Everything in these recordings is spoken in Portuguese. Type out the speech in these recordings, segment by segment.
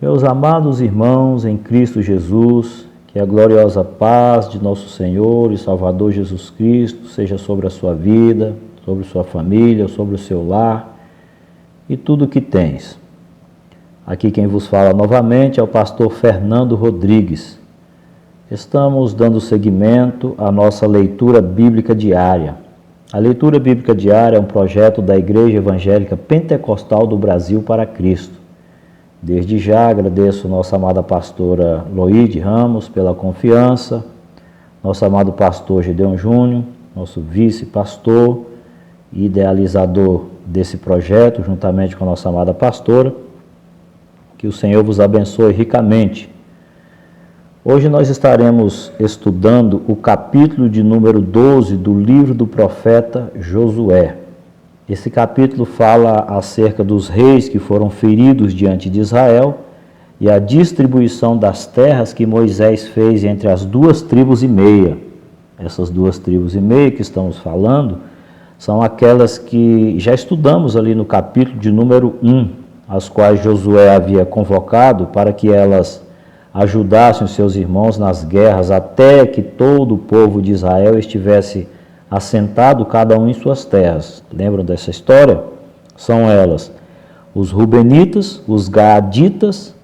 Meus amados irmãos em Cristo Jesus, que a gloriosa paz de nosso Senhor e Salvador Jesus Cristo seja sobre a sua vida, sobre sua família, sobre o seu lar e tudo o que tens. Aqui quem vos fala novamente é o pastor Fernando Rodrigues. Estamos dando seguimento à nossa leitura bíblica diária. A leitura bíblica diária é um projeto da Igreja Evangélica Pentecostal do Brasil para Cristo. Desde já agradeço nossa amada pastora Loide Ramos pela confiança, nosso amado pastor Gideon Júnior, nosso vice-pastor e idealizador desse projeto, juntamente com a nossa amada pastora. Que o Senhor vos abençoe ricamente. Hoje nós estaremos estudando o capítulo de número 12 do livro do profeta Josué. Esse capítulo fala acerca dos reis que foram feridos diante de Israel e a distribuição das terras que Moisés fez entre as 2,5 tribos. Essas 2,5 tribos que estamos falando são aquelas que já estudamos ali no capítulo de número 1, as quais Josué havia convocado para que elas ajudassem os seus irmãos nas guerras até que todo o povo de Israel estivesse assentado, cada um em suas terras. Lembram dessa história? São elas os Rubenitas, os Gaaditas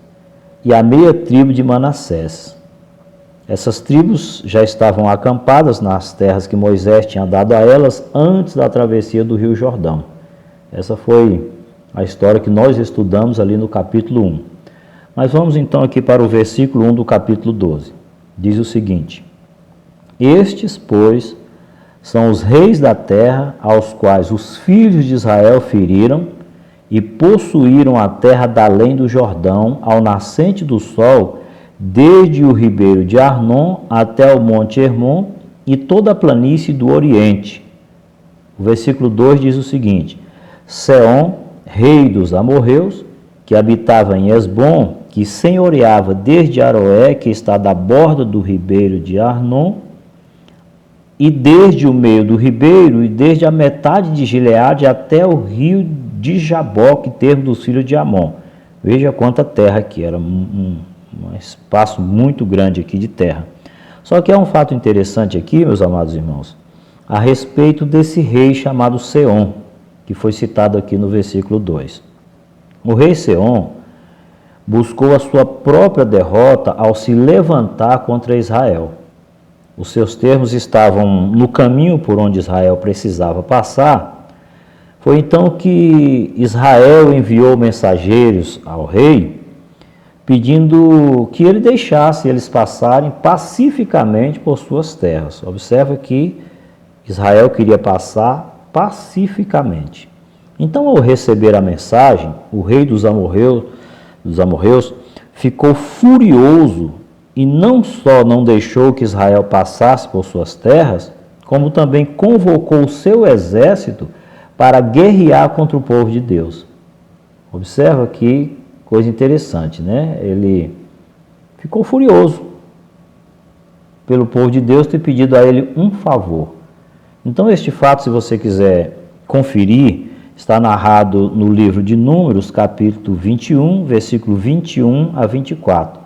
e a meia tribo de Manassés. Essas tribos já estavam acampadas nas terras que Moisés tinha dado a elas antes da travessia do Rio Jordão. Essa foi a história que nós estudamos ali no capítulo 1. Mas vamos então aqui para o versículo 1 do capítulo 12. Diz o seguinte: Estes, pois, são os reis da terra, aos quais os filhos de Israel feriram e possuíram a terra da além do Jordão, ao nascente do sol, desde o ribeiro de Arnon até o monte Hermon e toda a planície do Oriente. O versículo 2 diz o seguinte: Seom, rei dos amorreus, que habitava em Esbom, que senhoreava desde Aroé, que está da borda do ribeiro de Arnon, e desde o meio do ribeiro, e desde a metade de Gileade até o rio de Jaboque, termo dos filhos de Amon. Veja quanta terra aqui, era um espaço muito grande aqui de terra. Só que há um fato interessante aqui, meus amados irmãos, a respeito desse rei chamado Seom, que foi citado aqui no versículo 2. O rei Seom buscou a sua própria derrota ao se levantar contra Israel. Os seus termos estavam no caminho por onde Israel precisava passar. Foi então que Israel enviou mensageiros ao rei, pedindo que ele deixasse eles passarem pacificamente por suas terras. Observa que Israel queria passar pacificamente. Então, ao receber a mensagem, o rei dos amorreus ficou furioso e não só não deixou que Israel passasse por suas terras, como também convocou o seu exército para guerrear contra o povo de Deus. Observa que coisa interessante, né? Ele ficou furioso pelo povo de Deus ter pedido a ele um favor. Então, este fato, se você quiser conferir, está narrado no livro de Números, capítulo 21, versículo 21 a 24.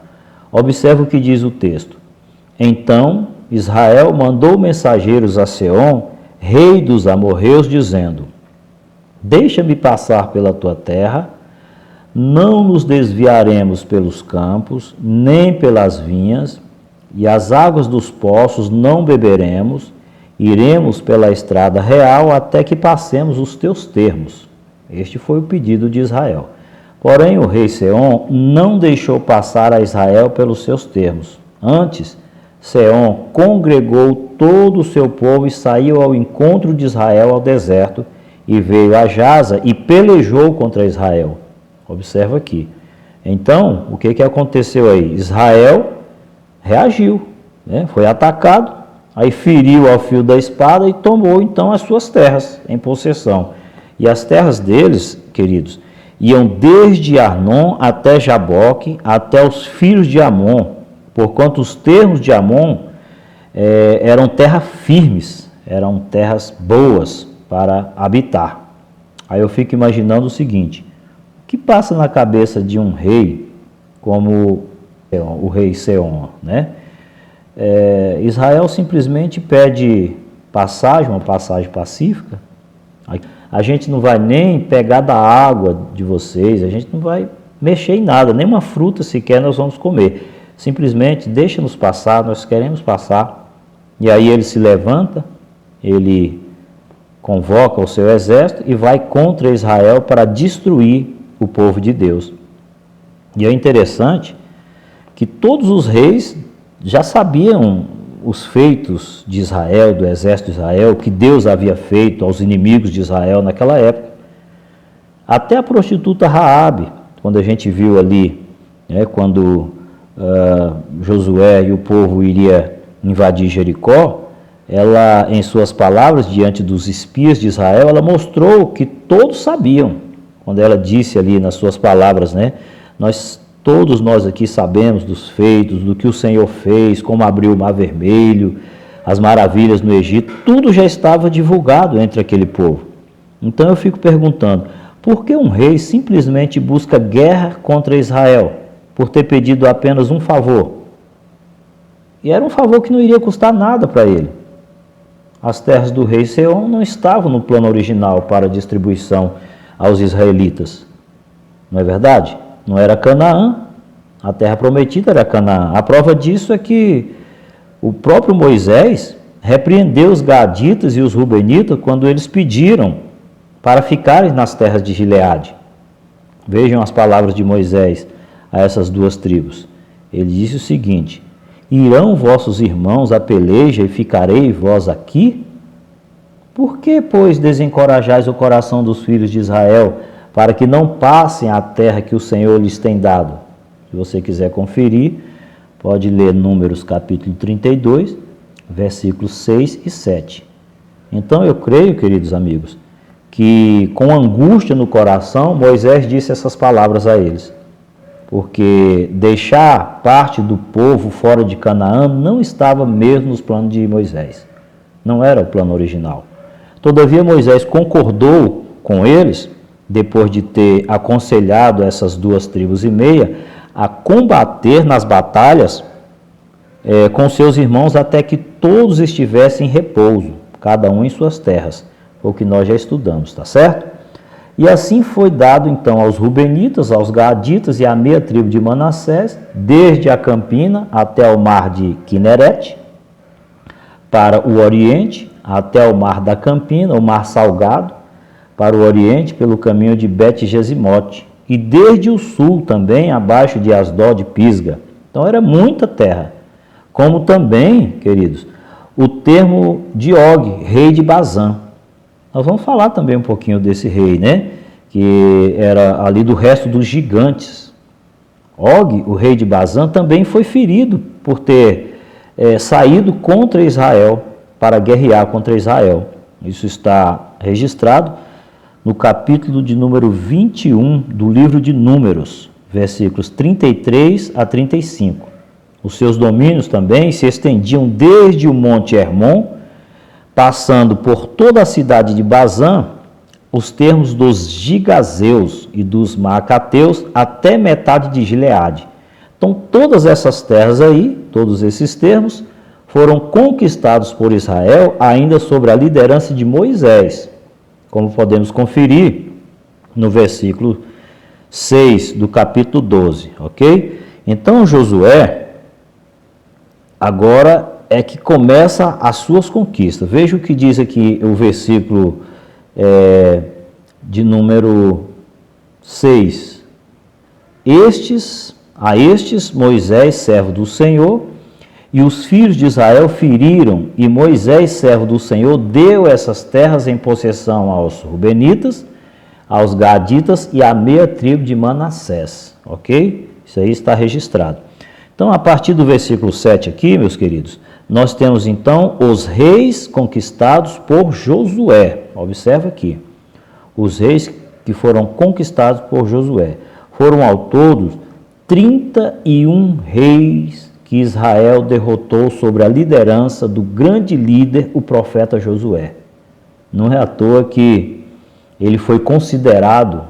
Observe o que diz o texto. Então Israel mandou mensageiros a Seom, rei dos amorreus, dizendo: Deixa-me passar pela tua terra, não nos desviaremos pelos campos, nem pelas vinhas, e as águas dos poços não beberemos, iremos pela estrada real até que passemos os teus termos. Este foi o pedido de Israel. Porém, o rei Seom não deixou passar a Israel pelos seus termos. Antes, Seom congregou todo o seu povo e saiu ao encontro de Israel ao deserto, e veio a Jaza e pelejou contra Israel. Observa aqui. Então, o que aconteceu aí? Israel reagiu, né? Foi atacado, aí feriu ao fio da espada e tomou então as suas terras em possessão. E as terras deles, queridos, iam desde Arnon até Jaboque, até os filhos de Amon, porquanto os termos de Amon eram terras firmes, eram terras boas para habitar. Aí eu fico imaginando o seguinte: o que passa na cabeça de um rei como o rei Seom, né? Israel simplesmente pede passagem, uma passagem pacífica. A gente não vai nem pegar da água de vocês, a gente não vai mexer em nada, nem uma fruta sequer nós vamos comer. Simplesmente deixa-nos passar, nós queremos passar. E aí ele se levanta, ele convoca o seu exército e vai contra Israel para destruir o povo de Deus. E é interessante que todos os reis já sabiam os feitos de Israel, do exército de Israel, o que Deus havia feito aos inimigos de Israel naquela época. Até a prostituta Raabe, quando a gente viu ali, quando Josué e o povo iria invadir Jericó, ela, em suas palavras, diante dos espias de Israel, ela mostrou que todos sabiam, quando ela disse ali nas suas palavras, todos nós aqui sabemos dos feitos, do que o Senhor fez, como abriu o Mar Vermelho, as maravilhas no Egito, tudo já estava divulgado entre aquele povo. Então eu fico perguntando, por que um rei simplesmente busca guerra contra Israel, por ter pedido apenas um favor? E era um favor que não iria custar nada para ele. As terras do rei Seom não estavam no plano original para distribuição aos israelitas. Não é verdade? Não era Canaã, a terra prometida era Canaã. A prova disso é que o próprio Moisés repreendeu os gaditas e os rubenitas quando eles pediram para ficarem nas terras de Gileade. Vejam as palavras de Moisés a essas duas tribos. Ele disse o seguinte: irão vossos irmãos à peleja e ficarei vós aqui? Por que, pois, desencorajais o coração dos filhos de Israel, para que não passem a terra que o Senhor lhes tem dado? Se você quiser conferir, pode ler Números capítulo 32, versículos 6 e 7. Então eu creio, queridos amigos, que com angústia no coração, Moisés disse essas palavras a eles. Porque deixar parte do povo fora de Canaã não estava mesmo nos planos de Moisés. Não era o plano original. Todavia Moisés concordou com eles, depois de ter aconselhado essas 2,5 tribos, a combater nas batalhas com seus irmãos até que todos estivessem em repouso, cada um em suas terras. Foi o que nós já estudamos, tá certo? E assim foi dado então aos rubenitas, aos gaditas e à meia tribo de Manassés, desde a campina até o mar de Quinerete, para o oriente, até o mar da campina, o mar salgado, para o oriente, pelo caminho de Bet-Gesimote, e desde o sul também, abaixo de Asdod e Pisga. Então era muita terra. Como também, queridos, o termo de Og, rei de Bazã. Nós vamos falar também um pouquinho desse rei, que era ali do resto dos gigantes. Og, o rei de Bazã, também foi ferido por ter saído contra Israel, para guerrear contra Israel. Isso está registrado no capítulo de número 21 do livro de Números, versículos 33 a 35. Os seus domínios também se estendiam desde o monte Hermon, passando por toda a cidade de Bazã, os termos dos gigazeus e dos maacateus, até metade de Gileade. Então, todas essas terras aí, todos esses termos, foram conquistados por Israel ainda sob a liderança de Moisés, como podemos conferir no versículo 6 do capítulo 12, ok? Então, Josué, agora é que começa as suas conquistas. Veja o que diz aqui o versículo de número 6. A estes Moisés, servo do Senhor, e os filhos de Israel feriram, e Moisés, servo do Senhor, deu essas terras em possessão aos rubenitas, aos gaditas e à meia tribo de Manassés, ok? Isso aí está registrado. Então, a partir do versículo 7 aqui, meus queridos, nós temos então os reis conquistados por Josué. Observa aqui, os reis que foram conquistados por Josué. Foram ao todo 31 reis que Israel derrotou sobre a liderança do grande líder, o profeta Josué. Não é à toa que ele foi considerado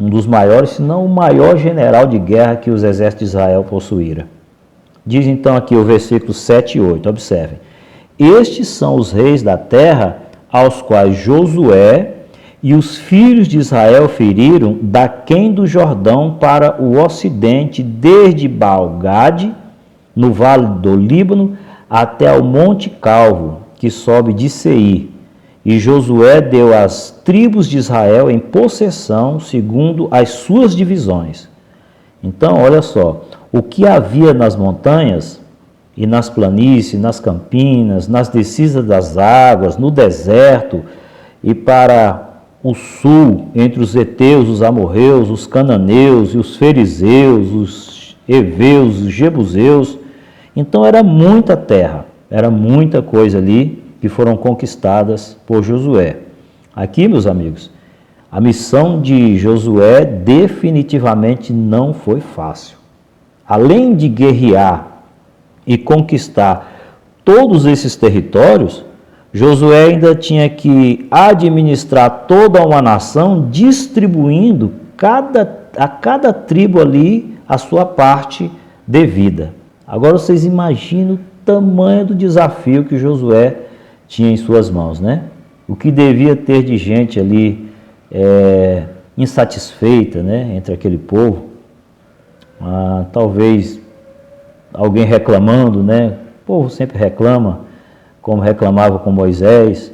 um dos maiores, se não o maior general de guerra que os exércitos de Israel possuíram. Diz então aqui o versículo 7 e 8, observem. Estes são os reis da terra aos quais Josué e os filhos de Israel feriram daquém do Jordão para o ocidente, desde Baal-Gade, no vale do Líbano, até ao Monte Calvo, que sobe de Seir. E Josué deu as tribos de Israel em possessão, segundo as suas divisões. Então, olha só, o que havia nas montanhas e nas planícies, nas campinas, nas descidas das águas, no deserto e para o sul, entre os heteus, os amorreus, os cananeus e os fariseus, os heveus, os jebuseus. Então era muita terra, era muita coisa ali que foram conquistadas por Josué. Aqui, meus amigos, a missão de Josué definitivamente não foi fácil. Além de guerrear e conquistar todos esses territórios, Josué ainda tinha que administrar toda uma nação, distribuindo a cada tribo ali a sua parte devida. Agora vocês imaginam o tamanho do desafio que Josué tinha em suas mãos, né? O que devia ter de gente ali insatisfeita, né, entre aquele povo. Talvez alguém reclamando, né? O povo sempre reclama, como reclamava com Moisés.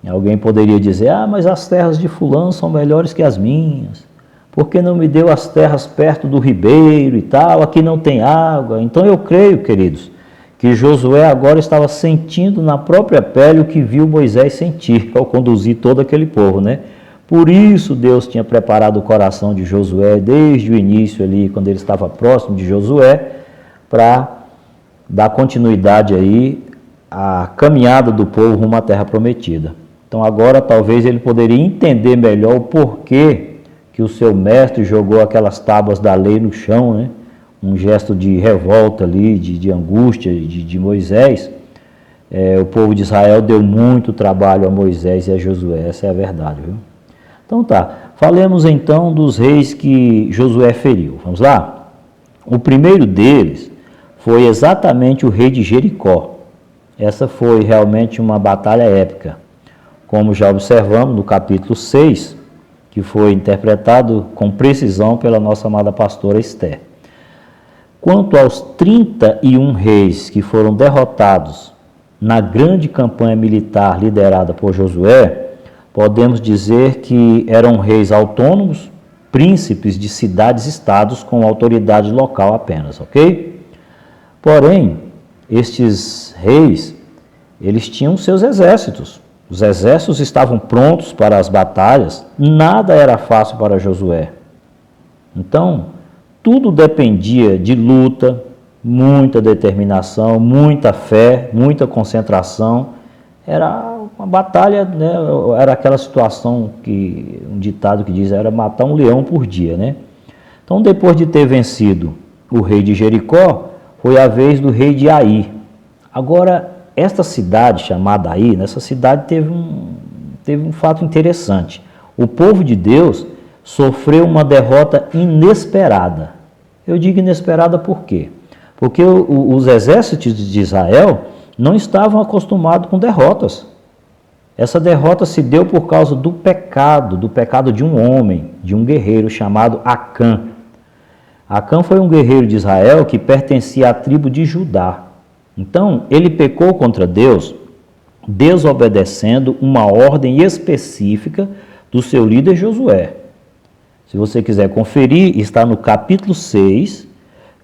Alguém poderia dizer, mas as terras de fulano são melhores que as minhas. Por que não me deu as terras perto do ribeiro e tal? Aqui não tem água. Então eu creio, queridos, que Josué agora estava sentindo na própria pele o que viu Moisés sentir ao conduzir todo aquele povo, né? Por isso Deus tinha preparado o coração de Josué desde o início ali, quando ele estava próximo de Josué, para dar continuidade aí à caminhada do povo rumo à terra prometida. Então agora talvez ele poderia entender melhor o porquê que o seu mestre jogou aquelas tábuas da lei no chão, né? Um gesto de revolta ali, de angústia de Moisés. O povo de Israel deu muito trabalho a Moisés e a Josué, essa é a verdade, viu? Então tá, falemos então dos reis que Josué feriu. Vamos lá? O primeiro deles foi exatamente o rei de Jericó. Essa foi realmente uma batalha épica, como já observamos no capítulo 6, que foi interpretado com precisão pela nossa amada pastora Esther. Quanto aos 31 reis que foram derrotados na grande campanha militar liderada por Josué, podemos dizer que eram reis autônomos, príncipes de cidades-estados com autoridade local apenas, ok? Porém, estes reis, eles tinham seus exércitos. Os exércitos estavam prontos para as batalhas, nada era fácil para Josué. Então, tudo dependia de luta, muita determinação, muita fé, muita concentração. Era uma batalha, né? Era aquela situação que, um ditado que diz, era matar um leão por dia, né? Então, depois de ter vencido o rei de Jericó, foi a vez do rei de Ai. Agora, esta cidade chamada Ai, nessa cidade teve um fato interessante. O povo de Deus sofreu uma derrota inesperada. Eu digo inesperada por quê? Porque os exércitos de Israel não estavam acostumados com derrotas. Essa derrota se deu por causa do pecado de um homem, de um guerreiro chamado Acã. Acã foi um guerreiro de Israel que pertencia à tribo de Judá. Então, ele pecou contra Deus, desobedecendo uma ordem específica do seu líder Josué. Se você quiser conferir, está no capítulo 6,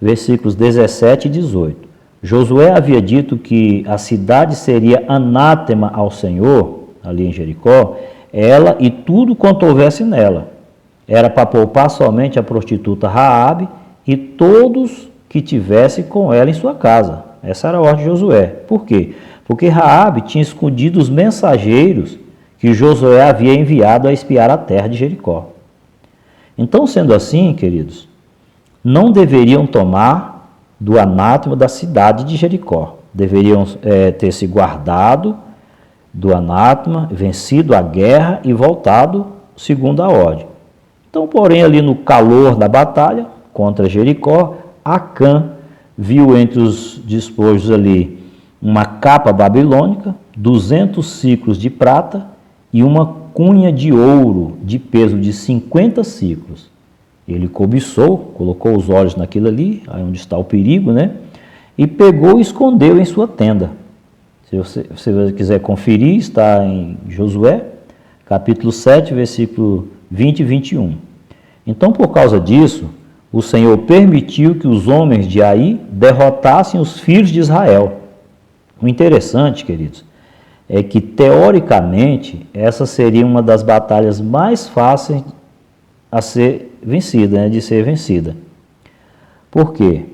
versículos 17 e 18. Josué havia dito que a cidade seria anátema ao Senhor, ali em Jericó, ela e tudo quanto houvesse nela. Era para poupar somente a prostituta Raabe e todos que tivessem com ela em sua casa. Essa era a ordem de Josué. Por quê? Porque Raabe tinha escondido os mensageiros que Josué havia enviado a espiar a terra de Jericó. Então, sendo assim, queridos, não deveriam tomar do anátema da cidade de Jericó. Deveriam ter se guardado do anátema, vencido a guerra e voltado segundo a ordem. Então, porém, ali no calor da batalha contra Jericó, Acã viu entre os despojos ali uma capa babilônica, 200 ciclos de prata e uma cunha de ouro de peso de 50 ciclos. Ele cobiçou, colocou os olhos naquilo ali, aí onde está o perigo, né? E pegou e escondeu em sua tenda. Se você quiser conferir, está em Josué, capítulo 7, versículo 20 e 21. Então, por causa disso, o Senhor permitiu que os homens de Ai derrotassem os filhos de Israel. O interessante, queridos, é que, teoricamente, essa seria uma das batalhas mais fáceis a ser vencida, né, de ser vencida. Por quê?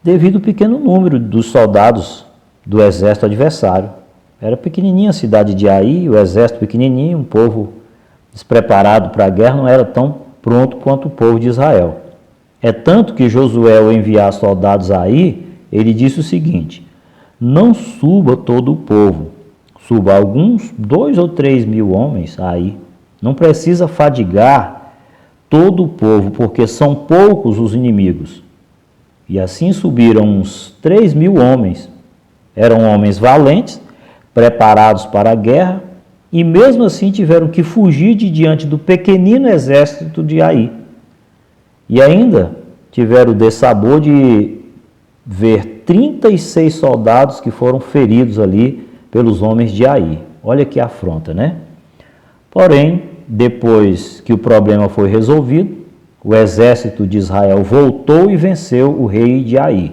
Devido ao pequeno número dos soldados do exército adversário. Era pequenininha a cidade de Ai, o exército pequenininho, um povo despreparado para a guerra, não era tão pronto quanto o povo de Israel. É tanto que Josué, ao enviar soldados a Ai, ele disse o seguinte: não suba todo o povo, suba alguns 2 ou 3 mil homens aí. Não precisa fadigar todo o povo, porque são poucos os inimigos. E assim subiram uns 3 mil homens. Eram homens valentes, preparados para a guerra, e mesmo assim tiveram que fugir de diante do pequenino exército de Ai. E ainda tiveram o dessabor de ver 36 soldados que foram feridos ali pelos homens de Ai. Olha que afronta, né? Porém, depois que o problema foi resolvido, o exército de Israel voltou e venceu o rei de Ai.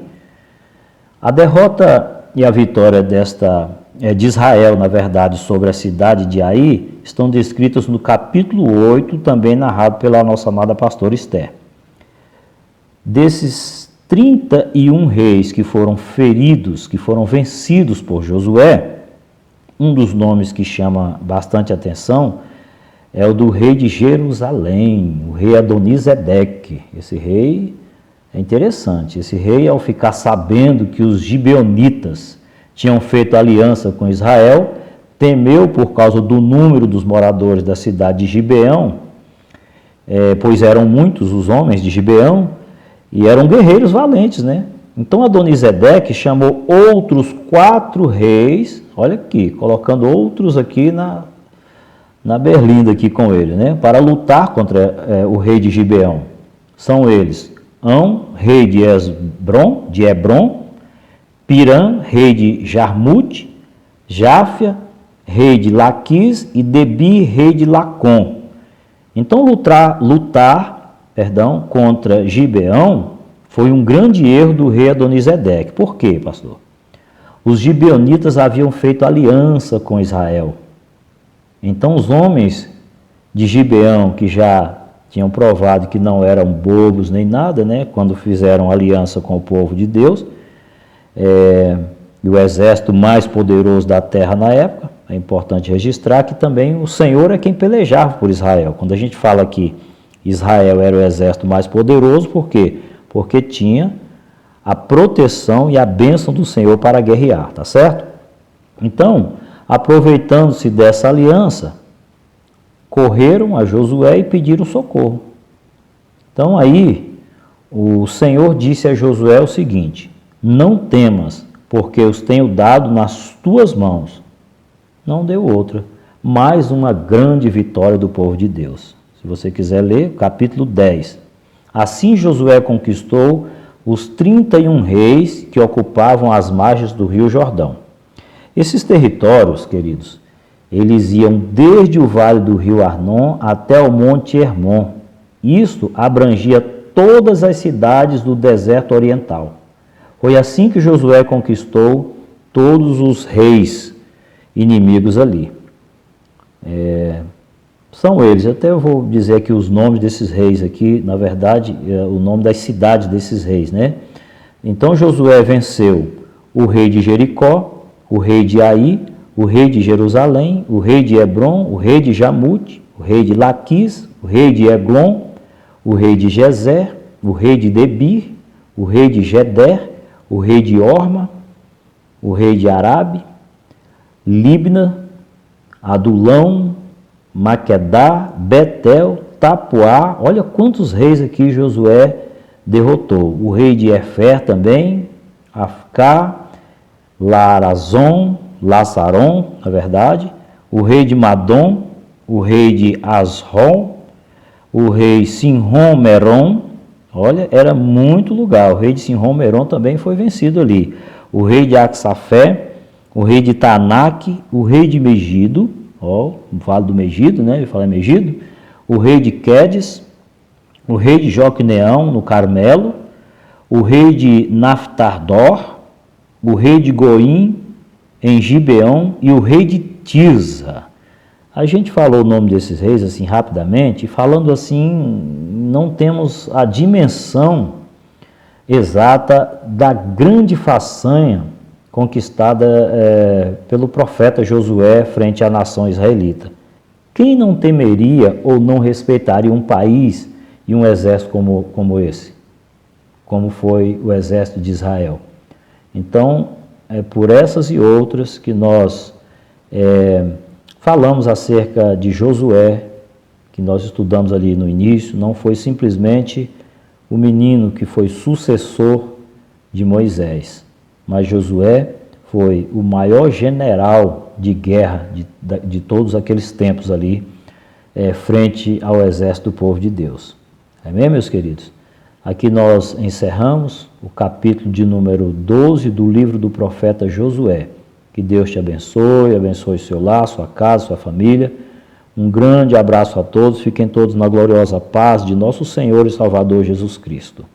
A derrota e a vitória de Israel, na verdade, sobre a cidade de Ai, estão descritas no capítulo 8, também narrado pela nossa amada pastora Esther. Desses 31 reis que foram feridos, que foram vencidos por Josué, um dos nomes que chama bastante atenção é o do rei de Jerusalém, o rei Adonisedeque. Esse rei é interessante. Esse rei, ao ficar sabendo que os gibeonitas tinham feito aliança com Israel, temeu por causa do número dos moradores da cidade de Gibeão, pois eram muitos os homens de Gibeão e eram guerreiros valentes, né? Então Adonisedeque chamou outros 4 reis, olha aqui, colocando outros aqui na berlinda aqui com ele, né? Para lutar contra o rei de Gibeão. São eles: Ão, rei de Hebron, Pirã, rei de Jarmute, Jáfia, rei de Laquis e Debi, rei de Lacom. Então lutar contra Gibeão foi um grande erro do rei Adonisedeque. Por quê, pastor? Os gibeonitas haviam feito aliança com Israel. Então os homens de Gibeão, que já tinham provado que não eram bobos nem nada, né, quando fizeram aliança com o povo de Deus, e o exército mais poderoso da terra na época, é importante registrar que também o Senhor é quem pelejava por Israel. Quando a gente fala que Israel era o exército mais poderoso, por quê? Porque tinha a proteção e a bênção do Senhor para guerrear, tá certo? Então, aproveitando-se dessa aliança, correram a Josué e pediram socorro. Então aí, o Senhor disse a Josué o seguinte: não temas, porque os tenho dado nas tuas mãos. Não deu outra. Mais uma grande vitória do povo de Deus. Se você quiser ler, capítulo 10. Assim Josué conquistou os 31 reis que ocupavam as margens do rio Jordão. Esses territórios, queridos, eles iam desde o vale do rio Arnon até o monte Hermon. Isto abrangia todas as cidades do deserto oriental. Foi assim que Josué conquistou todos os reis inimigos ali. São eles, até eu vou dizer aqui os nomes desses reis aqui, na verdade, o nome das cidades desses reis, né? Então Josué venceu o rei de Jericó, o rei de Ai, o rei de Jerusalém, o rei de Hebron, o rei de Jamute, o rei de Laquis, o rei de Eglon, o rei de Gezer, o rei de Debir, o rei de Geder, o rei de Orma, o rei de Arabe, Libna, Adulão, Maquedá, Betel, Tapuá. Olha quantos reis aqui Josué derrotou. O rei de Efer também, Afcá, Larazon, Lassaron, na verdade, o rei de Madom, o rei de Asron, o rei Sinrom-Meron. Olha, era muito lugar. O rei de Sinrom-Meron também foi vencido ali. O rei de Aksafé, o rei de Tanak, o rei de Megido, ó, o Vale do Megido, né? Eu falei Megido. O rei de Quedes, o rei de Joqueneão, no Carmelo, o rei de Naftardor, o rei de Goim, em Gibeão, e o rei de Tirza. A gente falou o nome desses reis assim rapidamente, e falando assim, não temos a dimensão exata da grande façanha conquistada pelo profeta Josué frente à nação israelita. Quem não temeria ou não respeitaria um país e um exército como esse? Como foi o exército de Israel. Então, é por essas e outras que nós falamos acerca de Josué, que nós estudamos ali no início. Não foi simplesmente o menino que foi sucessor de Moisés, mas Josué foi o maior general de guerra de todos aqueles tempos ali, frente ao exército do povo de Deus. Amém, meus queridos? Aqui nós encerramos o capítulo de número 12 do livro do profeta Josué. Que Deus te abençoe seu lar, sua casa, sua família. Um grande abraço a todos, fiquem todos na gloriosa paz de nosso Senhor e Salvador Jesus Cristo.